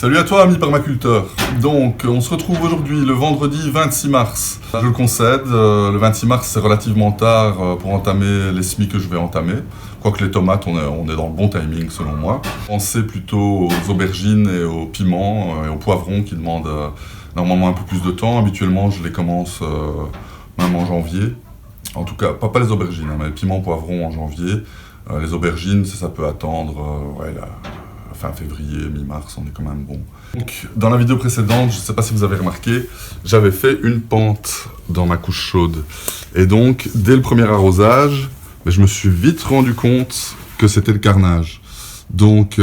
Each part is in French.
Salut à toi, ami permaculteur. Donc, on se retrouve aujourd'hui, le vendredi 26 mars. Je le concède, le 26 mars, c'est relativement tard pour entamer les semis que je vais entamer. Quoique les tomates, on est dans le bon timing, selon moi. Pensez plutôt aux aubergines et aux piments et aux poivrons qui demandent normalement un peu plus de temps. Habituellement, je les commence même en janvier. En tout cas, pas les aubergines, mais les piments, poivrons en janvier. Les aubergines, ça peut attendre fin février, mi-mars, on est quand même bon. Donc, dans la vidéo précédente, je ne sais pas si vous avez remarqué, j'avais fait une pente dans ma couche chaude. Et donc, dès le premier arrosage, je me suis vite rendu compte que c'était le carnage. Donc,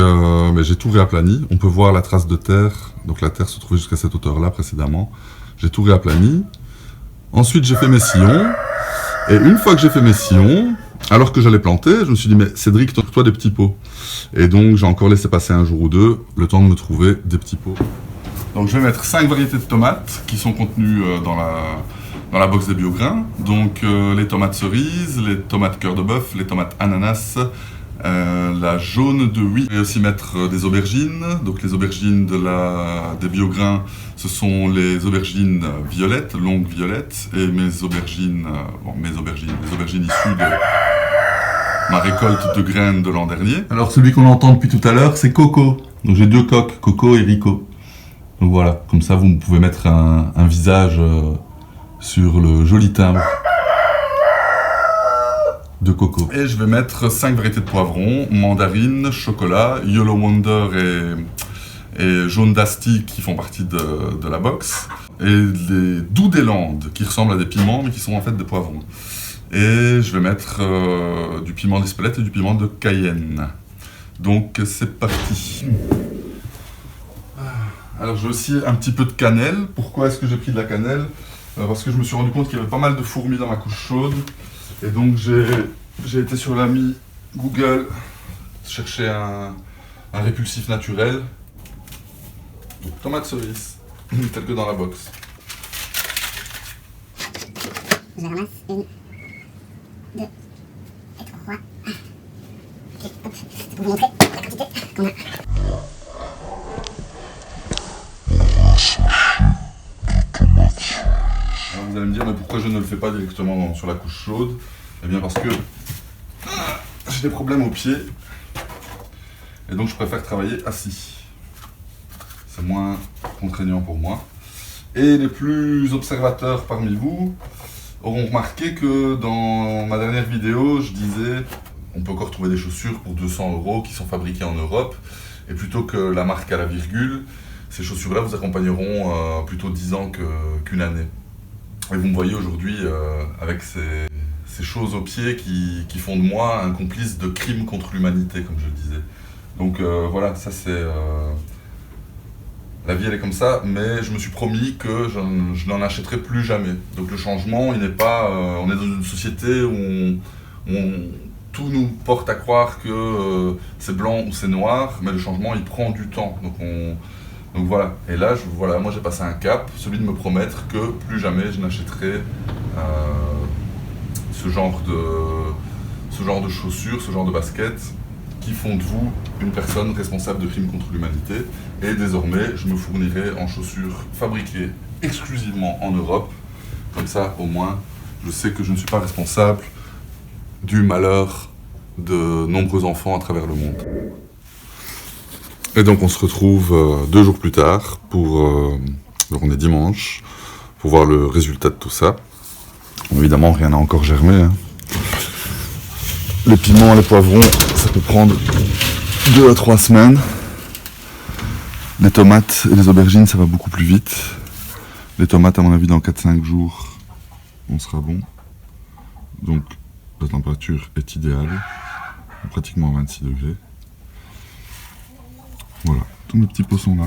j'ai tout réaplani. On peut voir la trace de terre. Donc, la terre se trouvait jusqu'à cette hauteur-là précédemment. J'ai tout réaplani. Ensuite, j'ai fait mes sillons. Et une fois que j'ai fait mes sillons, alors que j'allais planter, je me suis dit, mais Cédric, trouve-toi des petits pots. Et donc, j'ai encore laissé passer un jour ou deux, le temps de me trouver des petits pots. Donc, je vais mettre 5 variétés de tomates qui sont contenues dans la box des biograins. Donc, les tomates cerises, les tomates cœur de bœuf, les tomates ananas, la jaune de huit. Je vais aussi mettre des aubergines. Donc, les aubergines des biograins, ce sont les aubergines violettes, longues violettes. Et mes aubergines issues de ma récolte de graines de l'an dernier. Alors celui qu'on entend depuis tout à l'heure, c'est Coco. Donc j'ai 2 coques, Coco et Rico. Donc voilà, comme ça vous pouvez mettre un visage sur le joli timbre de Coco. Et je vais mettre 5 variétés de poivrons, mandarine, chocolat, Yellow Wonder et jaune d'Asti qui font partie de la box. Et les doux des Landes qui ressemblent à des piments mais qui sont en fait des poivrons. Et je vais mettre du piment d'Espelette et du piment de Cayenne. Donc c'est parti. Alors j'ai aussi un petit peu de cannelle. Pourquoi est-ce que j'ai pris de la cannelle? Parce que je me suis rendu compte qu'il y avait pas mal de fourmis dans ma couche chaude. Et donc j'ai été sur l'ami Google chercher un répulsif naturel. Donc, tomate cerise, tel que dans la box. Je ramasse 1, 2 et 3. Ok, hop, c'est pour vous montrer la quantité qu'on a. Alors vous allez me dire, mais pourquoi je ne le fais pas directement sur la couche chaude? Eh bien parce que j'ai des problèmes aux pieds. Et donc je préfère travailler assis. C'est moins contraignant pour moi. Et les plus observateurs parmi vous auront remarqué que dans ma dernière vidéo, je disais on peut encore trouver des chaussures pour 200 € qui sont fabriquées en Europe. Et plutôt que la marque à la virgule, ces chaussures-là vous accompagneront plutôt 10 ans qu'une année. Et vous me voyez aujourd'hui avec ces choses aux pieds qui font de moi un complice de crime contre l'humanité, comme je le disais. Donc voilà, ça c'est... La vie elle est comme ça, mais je me suis promis que je n'en achèterai plus jamais. Donc le changement, il n'est pas... on est dans une société où tout nous porte à croire que c'est blanc ou c'est noir, mais le changement il prend du temps. Donc voilà, et là moi j'ai passé un cap, celui de me promettre que plus jamais je n'achèterai ce genre de chaussures, ce genre de baskets qui font de vous une personne responsable de crimes contre l'humanité. Et désormais, je me fournirai en chaussures fabriquées exclusivement en Europe. Comme ça, au moins, je sais que je ne suis pas responsable du malheur de nombreux enfants à travers le monde. Et donc, on se retrouve 2 jours plus tard donc on est dimanche, pour voir le résultat de tout ça. Évidemment, rien n'a encore germé, hein. Les piments, les poivrons, ça peut prendre 2 à 3 semaines. Les tomates et les aubergines, ça va beaucoup plus vite. Les tomates, à mon avis, dans 4-5 jours, on sera bon. Donc, la température est idéale, pratiquement 26 degrés. Voilà, tous mes petits pots sont là.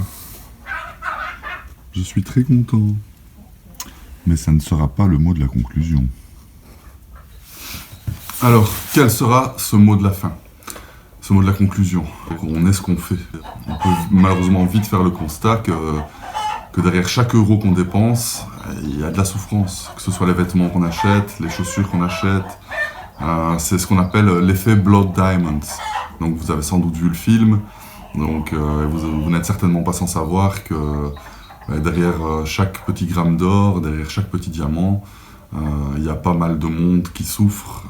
Je suis très content. Mais ça ne sera pas le mot de la conclusion. Alors, quel sera ce mot de la fin? Ce mot de la conclusion? On est ce qu'on fait. On peut malheureusement vite faire le constat que derrière chaque euro qu'on dépense, il y a de la souffrance. Que ce soit les vêtements qu'on achète, les chaussures qu'on achète. C'est ce qu'on appelle l'effet Blood Diamonds. Donc vous avez sans doute vu le film. Donc vous n'êtes certainement pas sans savoir que derrière chaque petit gramme d'or, derrière chaque petit diamant, il y a pas mal de monde qui souffre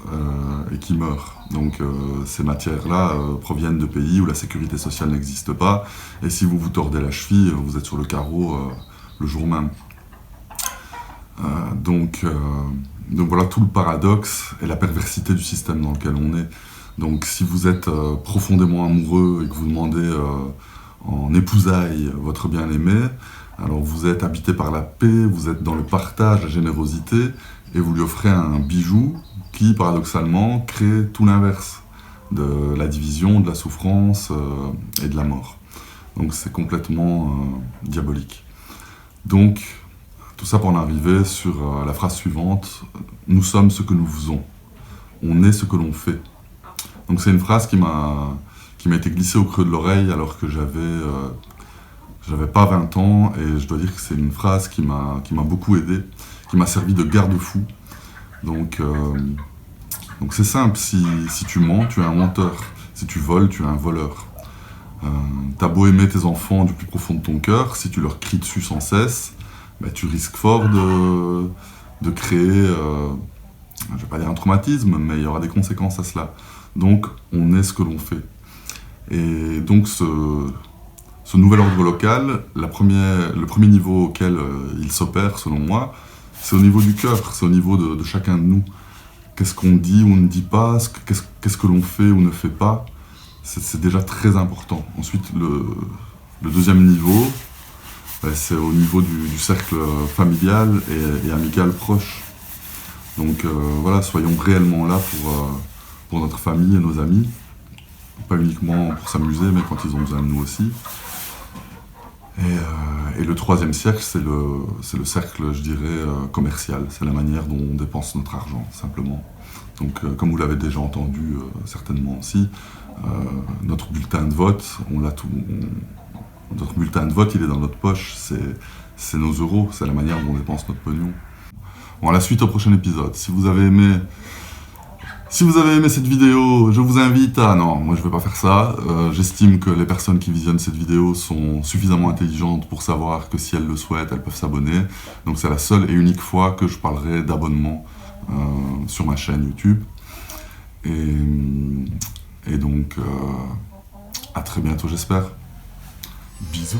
et qui meurt. Donc ces matières-là proviennent de pays où la sécurité sociale n'existe pas, et si vous vous tordez la cheville, vous êtes sur le carreau le jour même. Donc voilà tout le paradoxe et la perversité du système dans lequel on est. Donc si vous êtes profondément amoureux et que vous demandez en épousailles votre bien-aimé, alors vous êtes habité par la paix, vous êtes dans le partage, la générosité, et vous lui offrez un bijou qui, paradoxalement, crée tout l'inverse de la division, de la souffrance et de la mort. Donc c'est complètement diabolique. Donc, tout ça pour en arriver sur la phrase suivante, « Nous sommes ce que nous faisons. On est ce que l'on fait. » Donc c'est une phrase qui m'a été glissée au creux de l'oreille alors que j'avais pas 20 ans, et je dois dire que c'est une phrase qui m'a beaucoup aidé, qui m'a servi de garde-fou. Donc c'est simple, si tu mens, tu es un menteur. Si tu voles, tu es un voleur. T'as beau aimer tes enfants du plus profond de ton cœur, si tu leur cries dessus sans cesse, tu risques fort de créer, je vais pas dire un traumatisme, mais il y aura des conséquences à cela. Donc on est ce que l'on fait. Et donc ce nouvel ordre local, le premier niveau auquel il s'opère, selon moi, c'est au niveau du cœur, c'est au niveau de chacun de nous. Qu'est-ce qu'on dit ou ne dit pas, qu'est-ce que l'on fait ou ne fait pas, c'est déjà très important. Ensuite, le deuxième niveau, c'est au niveau du cercle familial et amical proche. Donc voilà, soyons réellement là pour notre famille et nos amis, pas uniquement pour s'amuser, mais quand ils ont besoin de nous aussi. Et le troisième cercle, c'est le cercle, je dirais, commercial. C'est la manière dont on dépense notre argent, simplement. Donc, comme vous l'avez déjà entendu certainement aussi, notre bulletin de vote, notre bulletin de vote, il est dans notre poche. C'est nos euros, c'est la manière dont on dépense notre pognon. Bon, à la suite au prochain épisode. Si vous avez aimé cette vidéo, je vous invite à... Non, moi je vais pas faire ça. J'estime que les personnes qui visionnent cette vidéo sont suffisamment intelligentes pour savoir que si elles le souhaitent, elles peuvent s'abonner. Donc c'est la seule et unique fois que je parlerai d'abonnement sur ma chaîne YouTube. Et donc, à très bientôt j'espère. Bisous.